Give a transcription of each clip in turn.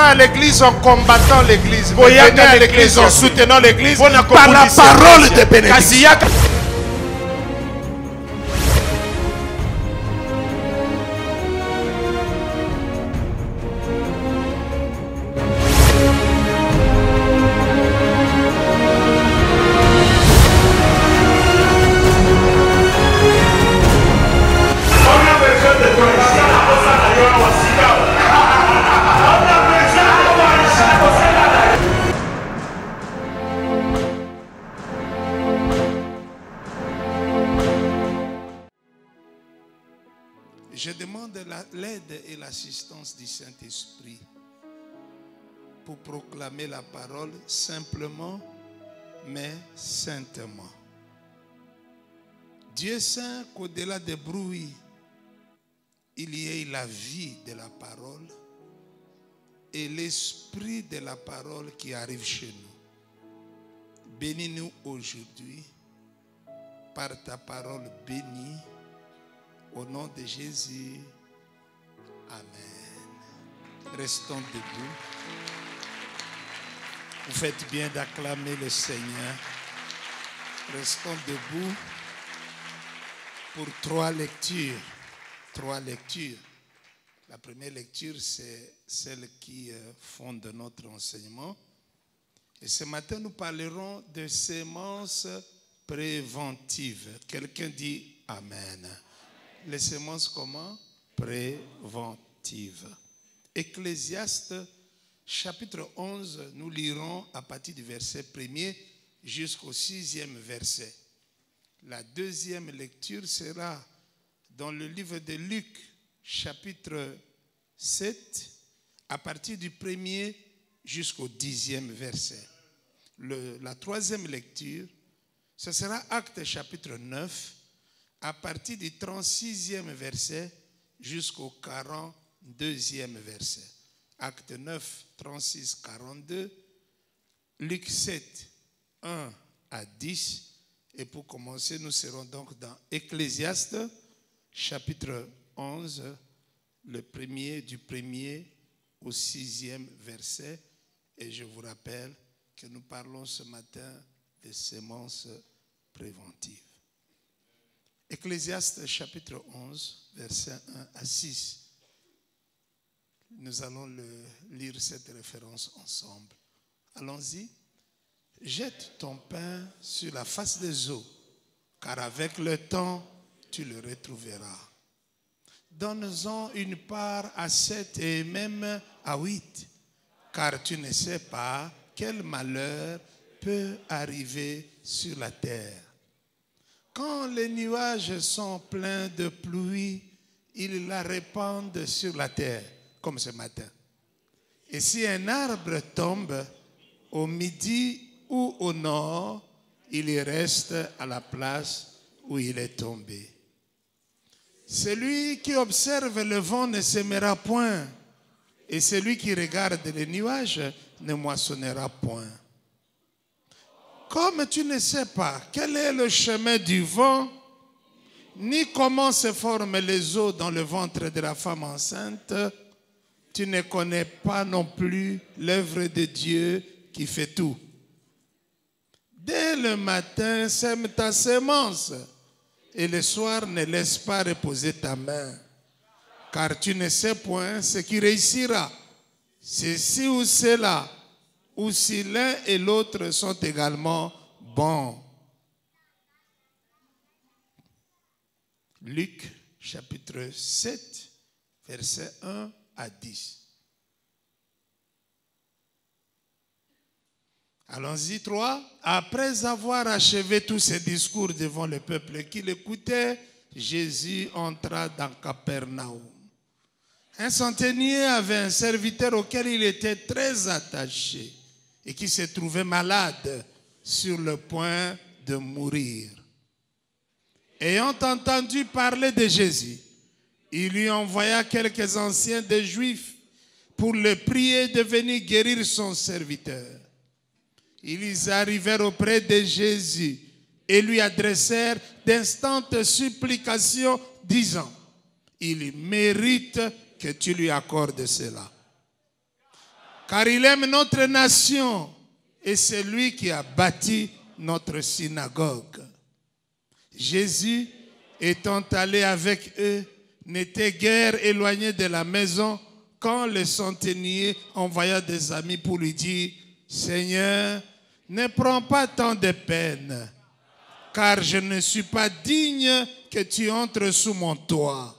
à l'église en combattant l'église. Venez à l'église en soutenant l'église par la parole de bénédiction. Je demande l'aide et l'assistance du Saint-Esprit pour proclamer la parole simplement, mais saintement. Dieu sait qu'au-delà des bruits, il y ait la vie de la parole et l'esprit de la parole qui arrive chez nous. Bénis-nous aujourd'hui par ta parole bénie. Au nom de Jésus, amen. Restons debout. Vous faites bien d'acclamer le Seigneur. Restons debout pour 3 lectures. 3 lectures. La première lecture, c'est celle qui fonde notre enseignement. Et ce matin, nous parlerons de semences préventives. Quelqu'un dit amen. Les semences comment? Préventives. Ecclésiaste chapitre 11, nous lirons à partir du verset 1er jusqu'au 6e verset. La deuxième lecture sera dans le livre de Luc chapitre 7 à partir du 1er jusqu'au 10e verset. La troisième lecture, ce sera Actes chapitre 9 à partir du 36e verset jusqu'au 42e verset. Acte 9, 36, 42. Luc 7, 1 à 10. Et pour commencer, nous serons donc dans Ecclésiaste, chapitre 11, du 1er au 6e verset. Et je vous rappelle que nous parlons ce matin des semences préventives. Ecclésiaste chapitre 11, versets 1 à 6. Nous allons lire cette référence ensemble. Allons-y. Jette ton pain sur la face des eaux, car avec le temps, tu le retrouveras. Donne-en une part à 7 et même à 8, car tu ne sais pas quel malheur peut arriver sur la terre. Quand les nuages sont pleins de pluie, ils la répandent sur la terre, comme ce matin. Et si un arbre tombe au midi ou au nord, il y reste à la place où il est tombé. Celui qui observe le vent ne sèmera point, et celui qui regarde les nuages ne moissonnera point. Comme tu ne sais pas quel est le chemin du vent, ni comment se forment les eaux dans le ventre de la femme enceinte, tu ne connais pas non plus l'œuvre de Dieu qui fait tout. Dès le matin, sème ta semence, et le soir, ne laisse pas reposer ta main, car tu ne sais point ce qui réussira, ceci ou cela, ou si l'un et l'autre sont également bons. Luc chapitre 7, versets 1 à 10. Allons-y, 3. Après avoir achevé tous ses discours devant le peuple qui l'écoutait, Jésus entra dans Capernaum. Un centenier avait un serviteur auquel il était très attaché et qui se trouvait malade, sur le point de mourir. Ayant entendu parler de Jésus, il lui envoya quelques anciens des Juifs pour le prier de venir guérir son serviteur. Ils arrivèrent auprès de Jésus et lui adressèrent d'instantes supplications, disant: il mérite que tu lui accordes cela, car il aime notre nation et c'est lui qui a bâti notre synagogue. Jésus, étant allé avec eux, n'était guère éloigné de la maison quand le centenier envoya des amis pour lui dire « Seigneur, ne prends pas tant de peine, car je ne suis pas digne que tu entres sous mon toit.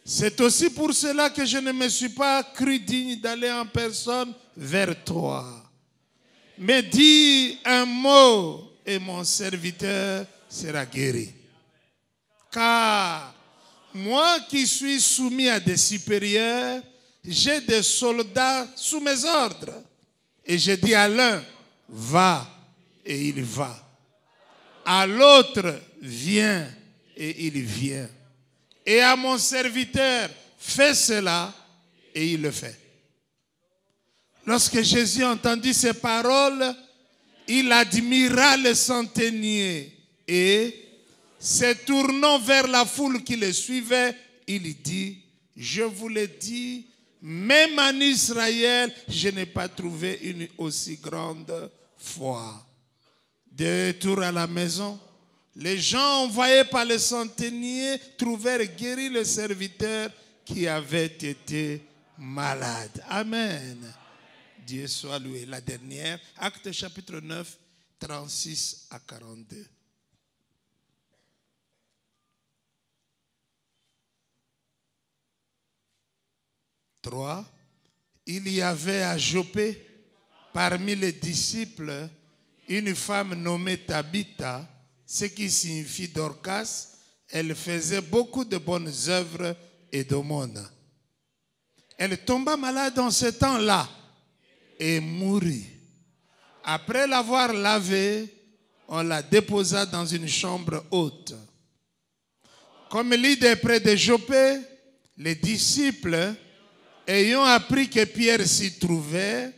C'est aussi pour cela que je ne me suis pas cru digne d'aller en personne vers toi. Mais dis un mot et mon serviteur sera guéri. Car moi qui suis soumis à des supérieurs, j'ai des soldats sous mes ordres. Et je dis à l'un, va, et il va. À l'autre, viens, et il vient. Et à mon serviteur, fais cela, et il le fait. Lorsque Jésus entendit ces paroles, il admira le centenier et, se tournant vers la foule qui le suivait, il dit, je vous l'ai dit, même en Israël, je n'ai pas trouvé une aussi grande foi. De retour à la maison, les gens envoyés par le centenier trouvèrent guéri le serviteur qui avait été malade. Amen. Dieu soit loué. La dernière, Actes chapitre 9, 36 à 42. Il y avait à Joppé, parmi les disciples, une femme nommée Tabitha, ce qui signifie Dorcas. Elle faisait beaucoup de bonnes œuvres et d'aumônes. Elle tomba malade en ce temps-là et mourut. Après l'avoir lavée, on la déposa dans une chambre haute. Comme l'île est près de Joppé, les disciples, ayant appris que Pierre s'y trouvait,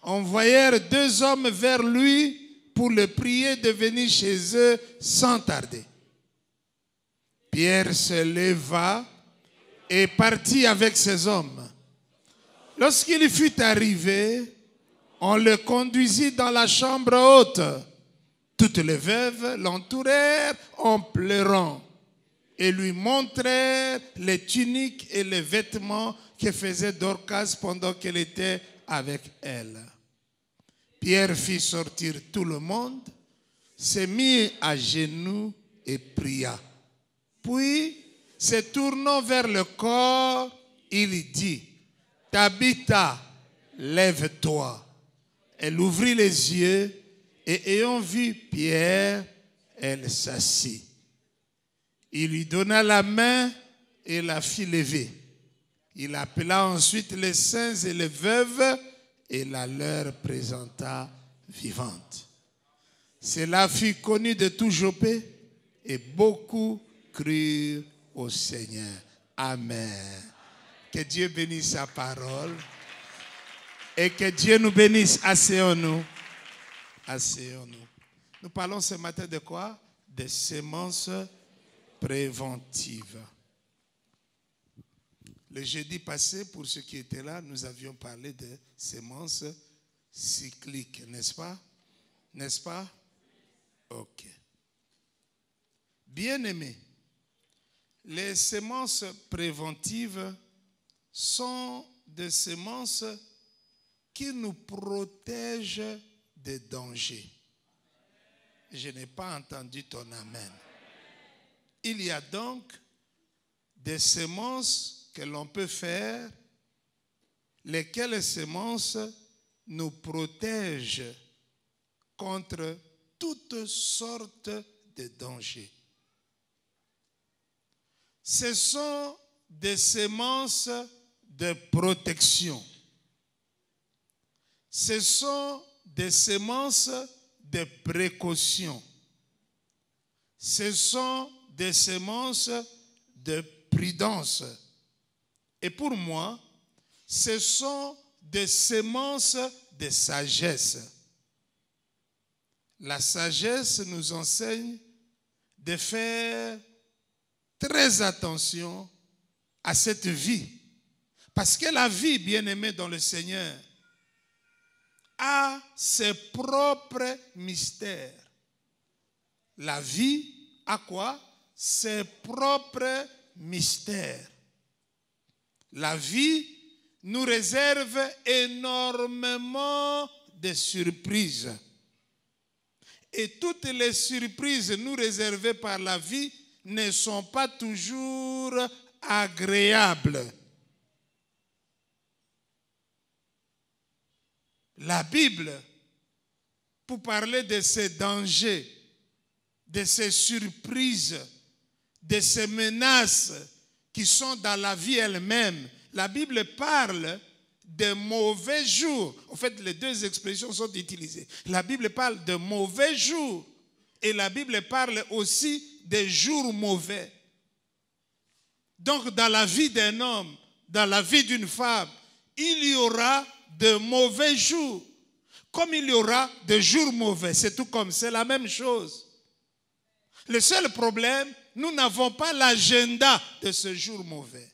envoyèrent 2 hommes vers lui pour le prier de venir chez eux sans tarder. Pierre se leva et partit avec ces hommes. Lorsqu'il fut arrivé, on le conduisit dans la chambre haute. Toutes les veuves l'entourèrent en pleurant et lui montrèrent les tuniques et les vêtements que faisait Dorcas pendant qu'elle était avec elle. Pierre fit sortir tout le monde, se mit à genoux et pria. Puis, se tournant vers le corps, il dit, Tabitha, lève-toi. Elle ouvrit les yeux et ayant vu Pierre, elle s'assit. Il lui donna la main et la fit lever. Il appela ensuite les saints et les veuves et la leur présenta vivante. Cela fut connu de tout Joppé et beaucoup crurent au Seigneur. Amen. Que Dieu bénisse sa parole et que Dieu nous bénisse. Asseyons-nous. Asseyons-nous. Nous parlons ce matin de quoi? Des semences préventives. Le jeudi passé, pour ceux qui étaient là, nous avions parlé de semences cycliques, n'est-ce pas? N'est-ce pas? Ok. Bien-aimés, les semences préventives sont des semences qui nous protègent des dangers. Je n'ai pas entendu ton amen. Il y a donc des semences que l'on peut faire, lesquelles semences nous protègent contre toutes sortes de dangers. Ce sont des semences de protection. Ce sont des semences de précaution. Ce sont des semences de prudence. Et pour moi, ce sont des semences de sagesse. La sagesse nous enseigne de faire très attention à cette vie. Parce que la vie, bien-aimée dans le Seigneur, a ses propres mystères. La vie a quoi? Ses propres mystères. La vie nous réserve énormément de surprises. Et toutes les surprises nous réservées par la vie ne sont pas toujours agréables. La Bible, pour parler de ces dangers, de ces surprises, de ces menaces qui sont dans la vie elle-même, la Bible parle de mauvais jours. En fait, les deux expressions sont utilisées. La Bible parle de mauvais jours et la Bible parle aussi de jours mauvais. Donc, dans la vie d'un homme, dans la vie d'une femme, il y aura de mauvais jours, comme il y aura de jours mauvais. C'est tout comme, c'est la même chose. Le seul problème, nous n'avons pas l'agenda de ce jour mauvais.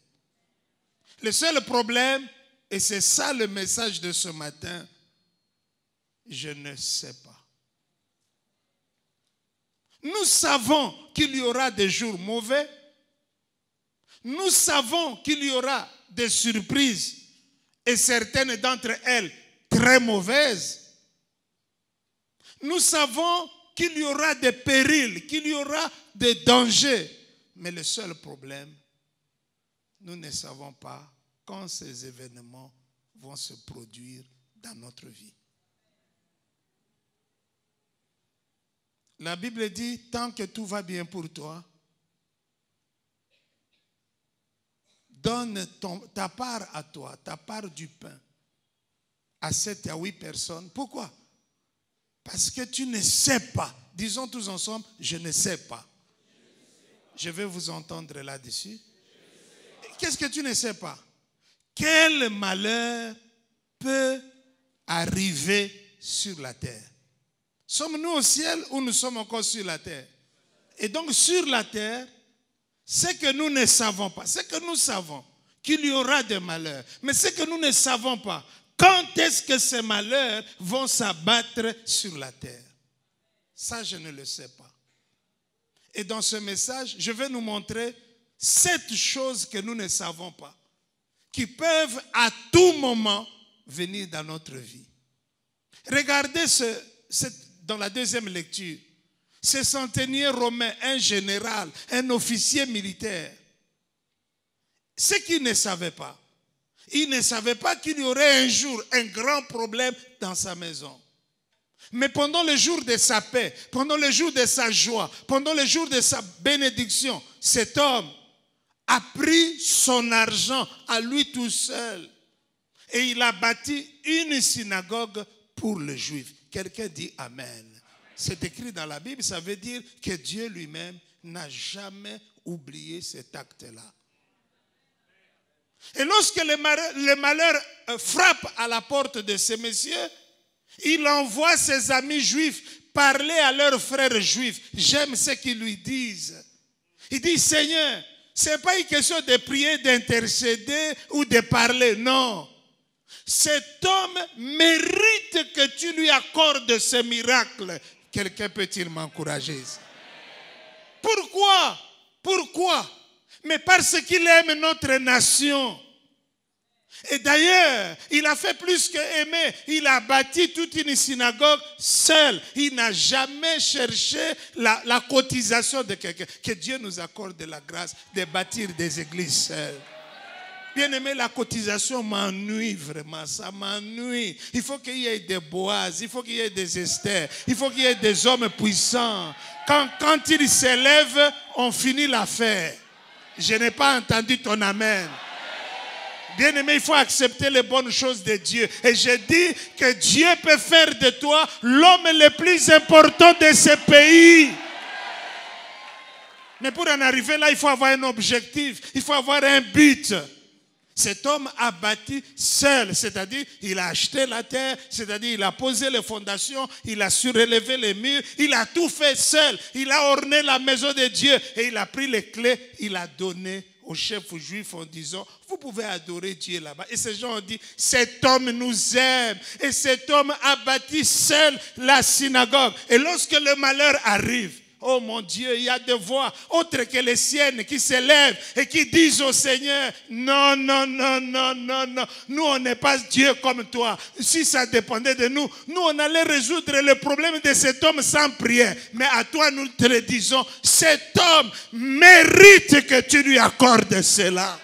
Le seul problème, et c'est ça le message de ce matin, je ne sais pas. Nous savons qu'il y aura des jours mauvais. Nous savons qu'il y aura des surprises et certaines d'entre elles très mauvaises. Nous savons qu'il y aura des périls, qu'il y aura des dangers. Mais le seul problème, nous ne savons pas quand ces événements vont se produire dans notre vie. La Bible dit, tant que tout va bien pour toi, donne ta part à toi, ta part du pain à 7 à 8 personnes. Pourquoi? Parce que tu ne sais pas. Disons tous ensemble, je ne sais pas. Je vais vous entendre là-dessus. Qu'est-ce que tu ne sais pas? Quel malheur peut arriver sur la terre? Sommes-nous au ciel ou nous sommes encore sur la terre? Et donc sur la terre, c'est que nous ne savons pas. C'est que nous savons qu'il y aura des malheurs. Mais c'est que nous ne savons pas. Quand est-ce que ces malheurs vont s'abattre sur la terre? Ça, je ne le sais pas. Et dans ce message, je vais nous montrer 7 choses que nous ne savons pas, qui peuvent à tout moment venir dans notre vie. Regardez dans la deuxième lecture. Ce centenier romain, un général, un officier militaire, ce qu'il ne savait pas, il ne savait pas qu'il y aurait un jour un grand problème dans sa maison. Mais pendant le jour de sa paix, pendant le jour de sa joie, pendant le jour de sa bénédiction, cet homme a pris son argent à lui tout seul et il a bâti une synagogue pour les Juifs. Quelqu'un dit Amen. C'est écrit dans la Bible, ça veut dire que Dieu lui-même n'a jamais oublié cet acte-là. Et lorsque le malheur frappe à la porte de ces messieurs, il envoie ses amis juifs parler à leurs frères juifs. J'aime ce qu'ils lui disent. Il dit, Seigneur, ce n'est pas une question de prier, d'intercéder ou de parler, non. Cet homme mérite que tu lui accordes ce miracle. Quelqu'un peut-il m'encourager? Pourquoi? Pourquoi? Mais parce qu'il aime notre nation. Et d'ailleurs, il a fait plus qu'aimer. Il a bâti toute une synagogue seul. Il n'a jamais cherché la cotisation de quelqu'un. Que Dieu nous accorde la grâce de bâtir des églises seules. Bien aimé, la cotisation m'ennuie vraiment, ça m'ennuie. Il faut qu'il y ait des Boaz, il faut qu'il y ait des Esther, il faut qu'il y ait des hommes puissants. Quand ils s'élèvent, on finit l'affaire. Je n'ai pas entendu ton amen. Bien aimé, il faut accepter les bonnes choses de Dieu. Et je dis que Dieu peut faire de toi l'homme le plus important de ce pays. Mais pour en arriver là, il faut avoir un objectif, il faut avoir un but. Cet homme a bâti seul, c'est-à-dire il a acheté la terre, c'est-à-dire il a posé les fondations, il a surélevé les murs, il a tout fait seul. Il a orné la maison de Dieu et il a pris les clés, il a donné aux chefs juifs en disant, vous pouvez adorer Dieu là-bas. Et ces gens ont dit, cet homme nous aime. Et cet homme a bâti seul la synagogue. Et lorsque le malheur arrive, oh mon Dieu, il y a des voix autres que les siennes qui s'élèvent et qui disent au Seigneur, non, non, non, non, non, non. Nous, on n'est pas Dieu comme toi. Si ça dépendait de nous, nous, on allait résoudre le problème de cet homme sans prière. Mais à toi, nous te le disons, cet homme mérite que tu lui accordes cela.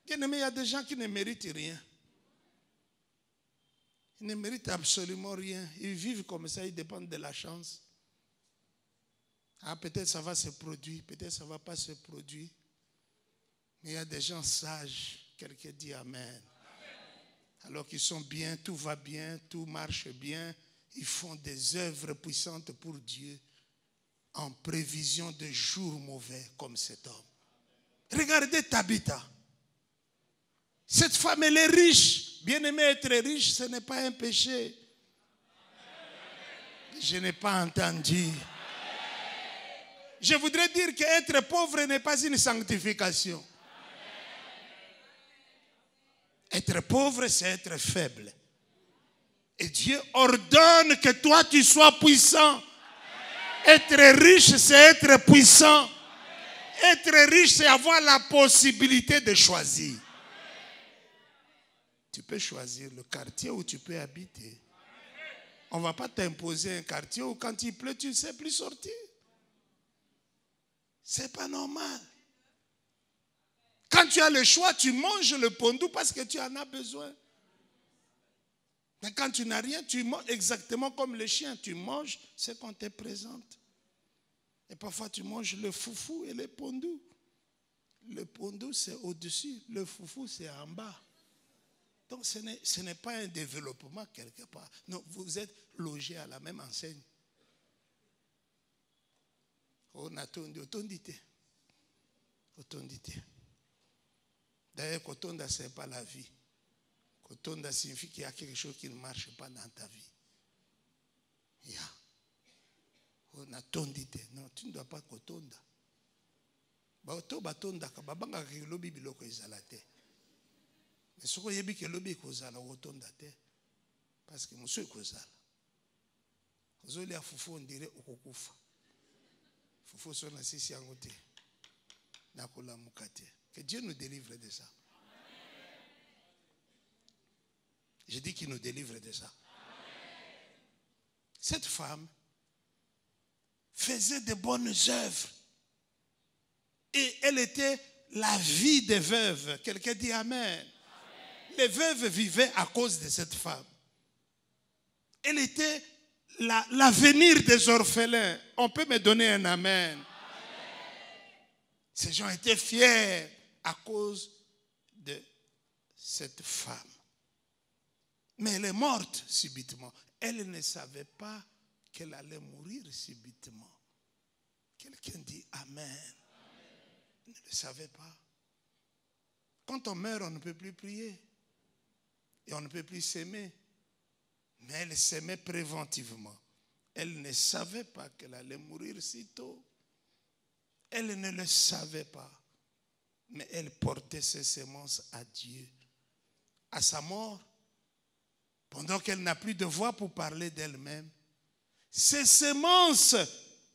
Bien-aimé, il y a des gens qui ne méritent rien. Ils ne méritent absolument rien. Ils vivent comme ça, ils dépendent de la chance. Ah, peut-être ça va se produire, peut-être ça ne va pas se produire. Mais il y a des gens sages. Quelqu'un dit Amen. Alors qu'ils sont bien, tout va bien, tout marche bien. Ils font des œuvres puissantes pour Dieu en prévision de jours mauvais comme cet homme. Regardez Tabitha. Cette femme, elle est riche. Bien-aimé, être riche, ce n'est pas un péché. Je n'ai pas entendu. Je voudrais dire qu'être pauvre n'est pas une sanctification. Être pauvre, c'est être faible. Et Dieu ordonne que toi, tu sois puissant. Être riche, c'est être puissant. Être riche, c'est avoir la possibilité de choisir. Tu peux choisir le quartier où tu peux habiter. On ne va pas t'imposer un quartier où quand il pleut, tu ne sais plus sortir. Ce n'est pas normal. Quand tu as le choix, tu manges le pondou parce que tu en as besoin. Mais quand tu n'as rien, tu manges exactement comme le chien. Tu manges ce qu'on te présente. Et parfois, tu manges le foufou et le pondou. Le pondou, c'est au-dessus. Le foufou, c'est en bas. Donc, ce n'est pas un développement quelque part. Non, vous êtes logés à la même enseigne. On a otondité. Otondité. D'ailleurs, kotonda, ce n'est pas la vie. Kotonda signifie qu'il y a quelque chose qui ne marche pas dans ta vie. On a tondité. Non, tu ne dois pas kotonda. Bato batonda ka babanga ke lobi biloko ezala te. Mais soko yebi ke lobi kozala kotonda te. Parce que muso kozala. Ozoli a fufu on dirait okokufa. Fufu so na sisi yango te. Na kola mukate. Que Dieu nous délivre de ça. Je dis qu'il nous délivre de ça. Cette femme faisait de bonnes œuvres. Et elle était la vie des veuves. Quelqu'un dit Amen. Les veuves vivaient à cause de cette femme. Elle était l'avenir des orphelins. On peut me donner un Amen. Ces gens étaient fiers à cause de cette femme. Mais elle est morte subitement. Elle ne savait pas qu'elle allait mourir subitement. Quelqu'un dit Amen. Elle ne le savait pas. Quand on meurt, on ne peut plus prier. Et on ne peut plus s'aimer. Mais elle s'aimait préventivement. Elle ne savait pas qu'elle allait mourir si tôt. Elle ne le savait pas. Mais elle portait ses semences à Dieu. À sa mort, pendant qu'elle n'a plus de voix pour parler d'elle-même, ses semences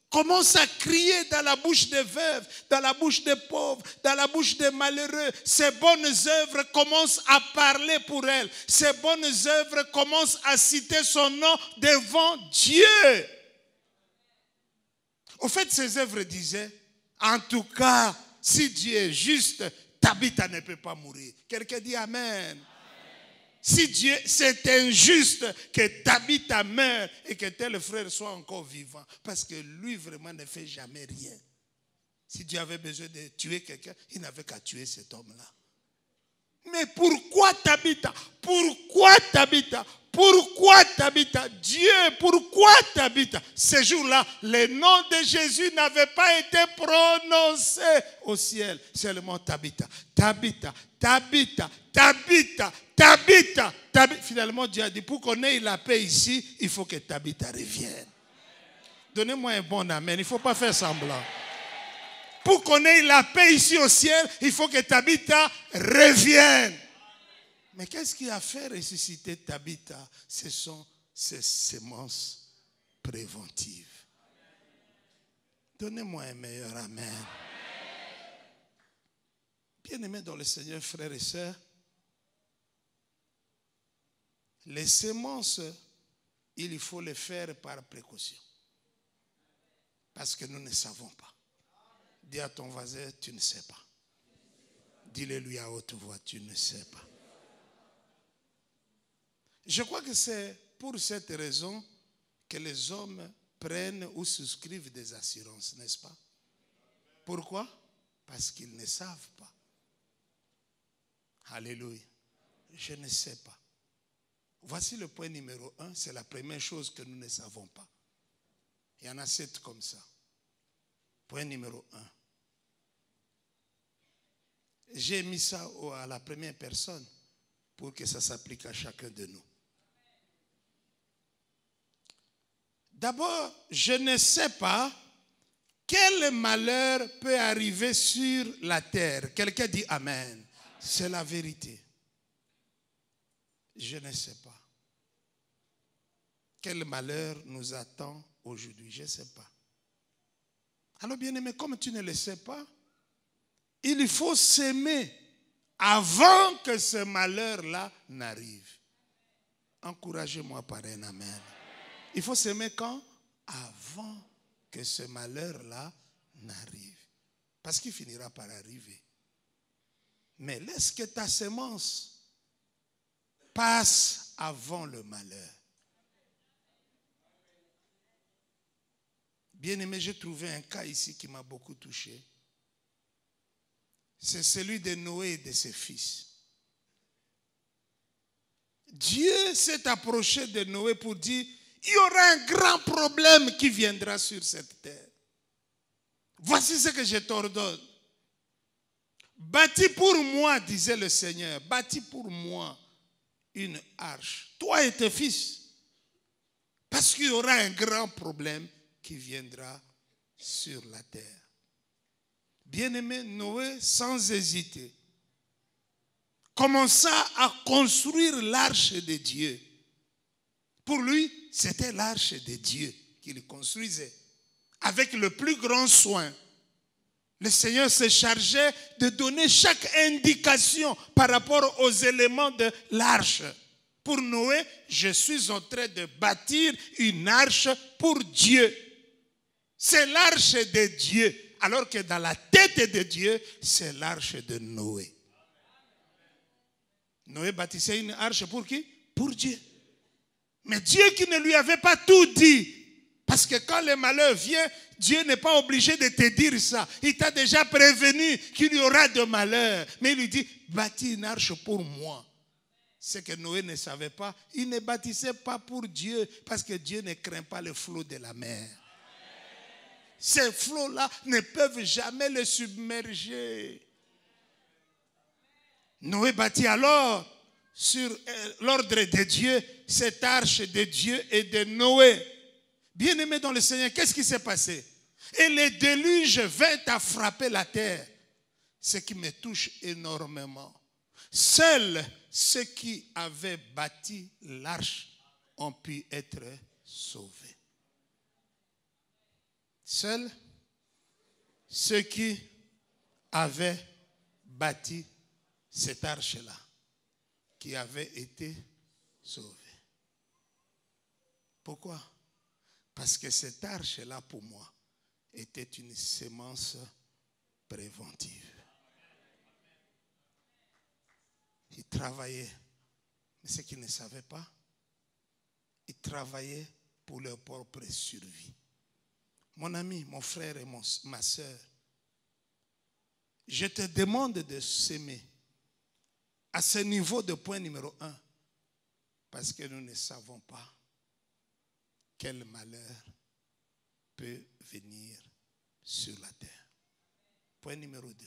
commencent à crier dans la bouche des veuves, dans la bouche des pauvres, dans la bouche des malheureux. Ces bonnes œuvres commencent à parler pour elle. Ces bonnes œuvres commencent à citer son nom devant Dieu. Au fait, ces œuvres disaient, en tout cas, si Dieu est juste, Tabitha ne peut pas mourir. Quelqu'un dit Amen. Si Dieu, c'est injuste que Tabitha meure et que tel frère soit encore vivant. Parce que lui vraiment ne fait jamais rien. Si Dieu avait besoin de tuer quelqu'un, il n'avait qu'à tuer cet homme-là. Mais pourquoi Tabitha? Pourquoi Tabitha? Pourquoi Tabitha? Dieu, pourquoi Tabitha? Ce jour-là, le nom de Jésus n'avait pas été prononcé au ciel. Seulement Tabitha. Tabitha, Tabitha, Tabitha, Tabitha, Tabitha. Finalement, Dieu a dit, pour qu'on ait la paix ici, il faut que Tabitha revienne. Donnez-moi un bon amen. Il ne faut pas faire semblant. Pour qu'on ait la paix ici au ciel, il faut que Tabitha revienne. Mais qu'est-ce qui a fait ressusciter Tabitha? Ce sont ces semences préventives. Donnez-moi un meilleur amen. Bien-aimés dans le Seigneur, frères et sœurs, les semences, il faut les faire par précaution. Parce que nous ne savons pas. Dis à ton voisin, tu ne sais pas. Dis-le-lui à haute voix, tu ne sais pas. Je crois que c'est pour cette raison que les hommes prennent ou souscrivent des assurances, n'est-ce pas? Pourquoi? Parce qu'ils ne savent pas. Alléluia. Je ne sais pas. Voici le point numéro 1, c'est la première chose que nous ne savons pas. Il y en a 7 comme ça. Point numéro 1. J'ai mis ça à la première personne pour que ça s'applique à chacun de nous. D'abord, je ne sais pas quel malheur peut arriver sur la terre. Quelqu'un dit Amen. C'est la vérité. Je ne sais pas. Quel malheur nous attend aujourd'hui? Je ne sais pas. Alors bien-aimé, comme tu ne le sais pas, il faut s'aimer avant que ce malheur-là n'arrive. Encouragez-moi par un amen. Il faut s'aimer quand? Avant que ce malheur-là n'arrive. Parce qu'il finira par arriver. Mais laisse que ta semence passe avant le malheur. Bien-aimé, j'ai trouvé un cas ici qui m'a beaucoup touché. C'est celui de Noé et de ses fils. Dieu s'est approché de Noé pour dire, il y aura un grand problème qui viendra sur cette terre. Voici ce que je t'ordonne. Bâtis pour moi, disait le Seigneur, bâtis pour moi une arche, toi et tes fils. Parce qu'il y aura un grand problème qui viendra sur la terre. Bien-aimé, Noé, sans hésiter, commença à construire l'arche de Dieu. Pour lui, c'était l'arche de Dieu qu'il construisait. Avec le plus grand soin. Le Seigneur se chargeait de donner chaque indication par rapport aux éléments de l'arche. Pour Noé, je suis en train de bâtir une arche pour Dieu. C'est l'arche de Dieu. Alors que dans la tête de Dieu, c'est l'arche de Noé. Noé bâtissait une arche pour qui? Pour Dieu. Mais Dieu qui ne lui avait pas tout dit. Parce que quand le malheur vient, Dieu n'est pas obligé de te dire ça. Il t'a déjà prévenu qu'il y aura de malheur. Mais il lui dit, bâtis une arche pour moi. Ce que Noé ne savait pas, il ne bâtissait pas pour Dieu. Parce que Dieu ne craint pas le flot de la mer. Ces flots-là ne peuvent jamais le submerger. Noé bâtit alors, sur l'ordre de Dieu, cette arche de Dieu et de Noé. Bien-aimé dans le Seigneur, qu'est-ce qui s'est passé? Et le déluge vint à frapper la terre. Ce qui me touche énormément. Seuls ceux qui avaient bâti l'arche ont pu être sauvés. Seuls ceux qui avaient bâti cette arche-là, qui avaient été sauvés. Pourquoi? Parce que cette arche-là, pour moi, était une sémence préventive. Ils travaillaient, mais ce qu'ils ne savaient pas, ils travaillaient pour leur propre survie. Mon ami, mon frère et ma soeur, je te demande de s'aimer à ce niveau de point numéro 1, parce que nous ne savons pas quel malheur peut venir sur la terre. Point numéro 2.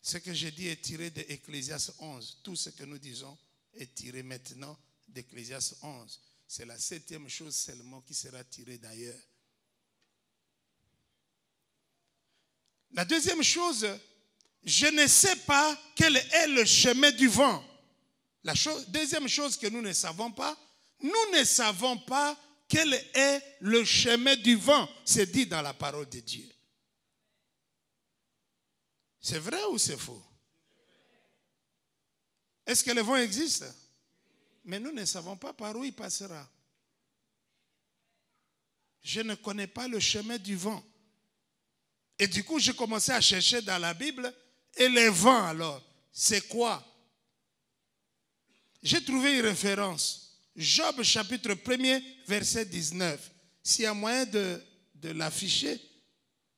Ce que je dis est tiré de Ecclésiaste 11. Tout ce que nous disons est tiré maintenant d'Ecclésiaste 11. C'est la 7e chose seulement qui sera tirée d'ailleurs. La deuxième chose, je ne sais pas quel est le chemin du vent. La deuxième chose que nous ne savons pas quel est le chemin du vent. C'est dit dans la parole de Dieu. C'est vrai ou c'est faux? Est-ce que le vent existe? Mais nous ne savons pas par où il passera. Je ne connais pas le chemin du vent. Et du coup, j'ai commencé à chercher dans la Bible. Et le vent alors, c'est quoi? J'ai trouvé une référence. Job chapitre 1er, verset 19. S'il y a moyen de l'afficher.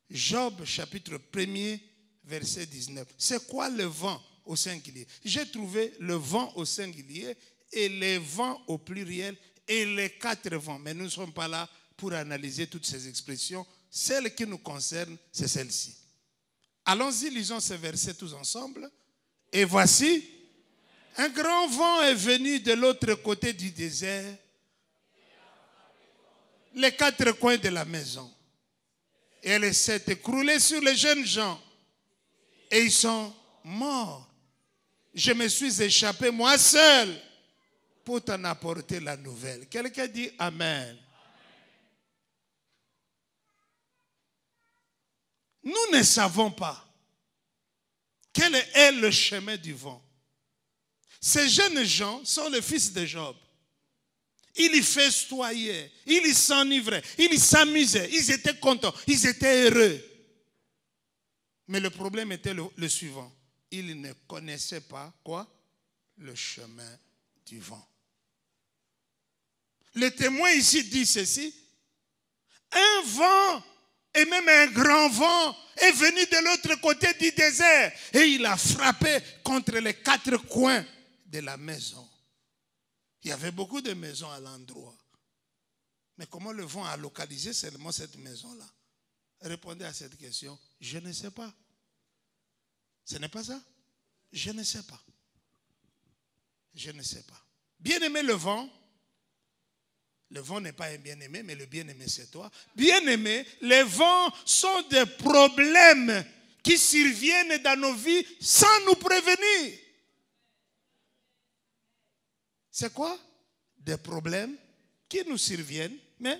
Job chapitre 1er, verset 19. C'est quoi le vent au singulier? J'ai trouvé le vent au singulier et les vents au pluriel et les 4 vents. Mais nous ne sommes pas là pour analyser toutes ces expressions. Celle qui nous concerne, c'est celle-ci. Allons-y, lisons ces versets tous ensemble. Et voici, un grand vent est venu de l'autre côté du désert, les 4 coins de la maison. Et elle s'est écroulée sur les jeunes gens. Et ils sont morts. Je me suis échappé moi seul pour t'en apporter la nouvelle. Quelqu'un dit Amen. Nous ne savons pas quel est le chemin du vent. Ces jeunes gens sont les fils de Job. Ils y festoyaient, ils y s'enivraient, ils y s'amusaient, ils étaient contents, ils étaient heureux. Mais le problème était le suivant. Ils ne connaissaient pas quoi? Le chemin du vent. Le témoin ici dit ceci. Un vent, et même un grand vent, est venu de l'autre côté du désert. Et il a frappé contre les 4 coins de la maison. Il y avait beaucoup de maisons à l'endroit. Mais comment le vent a localisé seulement cette maison-là? Répondez à cette question. Je ne sais pas. Ce n'est pas ça? Je ne sais pas. Je ne sais pas. Bien-aimé, le vent n'est pas un bien-aimé, mais le bien-aimé c'est toi. Bien-aimé, les vents sont des problèmes qui surviennent dans nos vies sans nous prévenir. C'est quoi? Des problèmes qui nous surviennent, mais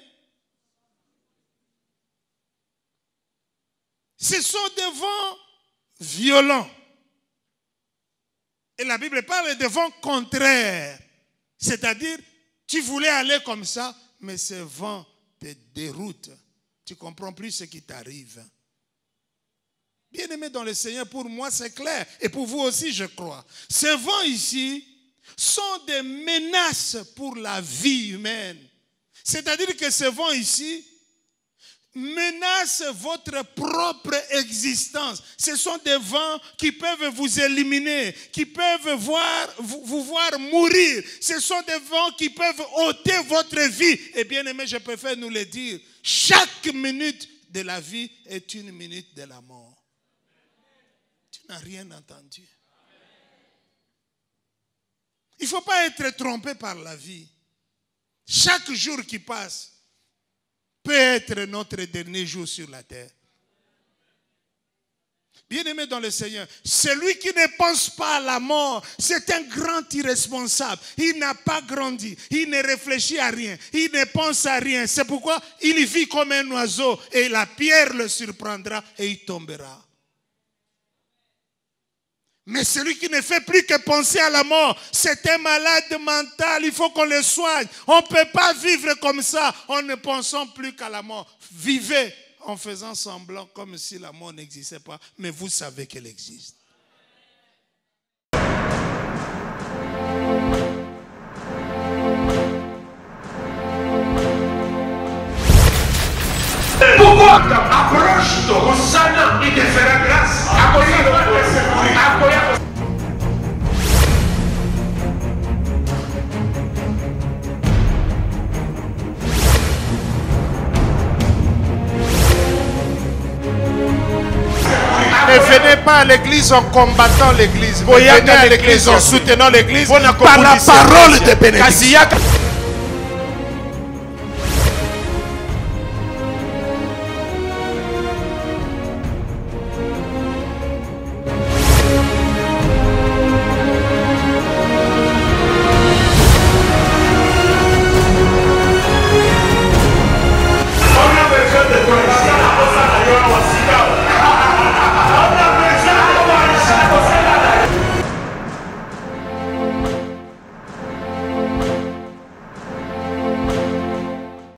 ce sont des vents violents. Et la Bible parle de vents contraires. C'est-à-dire, tu voulais aller comme ça, mais ce vent te déroute. Tu ne comprends plus ce qui t'arrive. Bien-aimé dans le Seigneur, pour moi c'est clair. Et pour vous aussi, je crois. Ces vents ici sont des menaces pour la vie humaine. C'est-à-dire que ces vents ici menacent votre propre existence. Ce sont des vents qui peuvent vous éliminer, qui peuvent vous voir mourir. Ce sont des vents qui peuvent ôter votre vie. Et bien aimé, je préfère nous le dire, chaque minute de la vie est une minute de la mort. Tu n'as rien entendu. Il ne faut pas être trompé par la vie. Chaque jour qui passe peut être notre dernier jour sur la terre. Bien-aimé dans le Seigneur, celui qui ne pense pas à la mort, c'est un grand irresponsable. Il n'a pas grandi, il ne réfléchit à rien, il ne pense à rien. C'est pourquoi il vit comme un oiseau et la pierre le surprendra et il tombera. Mais celui qui ne fait plus que penser à la mort, c'est un malade mental, il faut qu'on le soigne. On ne peut pas vivre comme ça en ne pensant plus qu'à la mort. Vivez en faisant semblant comme si la mort n'existait pas, mais vous savez qu'elle existe. Pourquoi approche-toi, Hosanna, il te fera grâce. Ne venez pas à l'église en combattant l'église. Venez à l'église en soutenant l'église par la parole de bénédiction.